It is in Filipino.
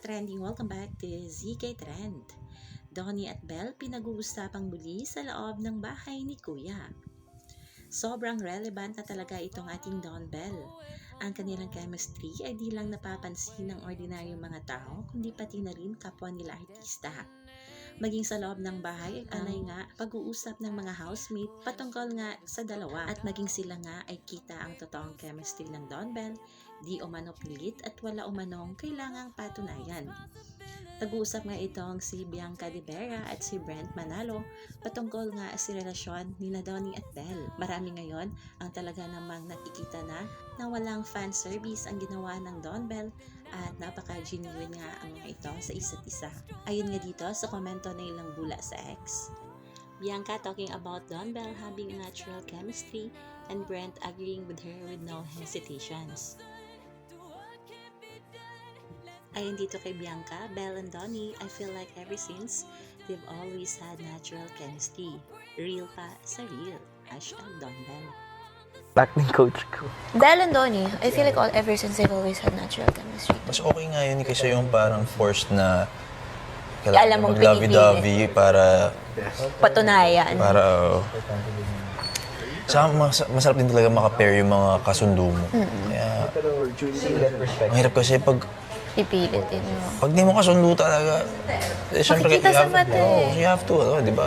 ka-trending, welcome back to ZK Trend. Donnie at Belle pinag-uusapang muli sa loob ng bahay ni Kuya. Sobrang relevant na talaga itong ating Don Belle. Ang kanilang chemistry ay di lang napapansin ng ordinaryong mga tao, kundi pati na rin kapwa nila artista. Maging sa loob ng bahay, anay nga pag-uusap ng mga housemate patungkol nga sa dalawa at maging sila nga ay kita ang totoong chemistry ng Don Belle, di umano pilit at wala umanong kailangang patunayan. Nag-uusap nga itong si Bianca De Vera at si Brent Manalo patungkol nga sa relasyon ni Donnie at Belle. Marami ngayon ang talaga namang nakikita na walang fan service ang ginawa ng Don Belle at napaka-genuine nga ang mga ito sa isa't isa. Ayon nga dito sa komento na ilang bula sa X. Bianca talking about Don Belle having a natural chemistry and Brent agreeing with her with no hesitations. Ayon dito kay Bianca, Belle and Donnie, I feel like ever since, they've always had natural chemistry. Real pa sa real. #Don Belle. Acting coach ko. Belle and Donnie, I feel like ever since they've always had natural chemistry. Mas okay nga yun kasi yung parang forced na Alam mong lovey-dovey para Patunayan. sa masarap din talaga maka-pair yung mga kasundo mo. Kaya ang hirap kasi pag Ipilit din mo. di mo kasundo talaga, syempre Makikita sa mata you have to, di ba?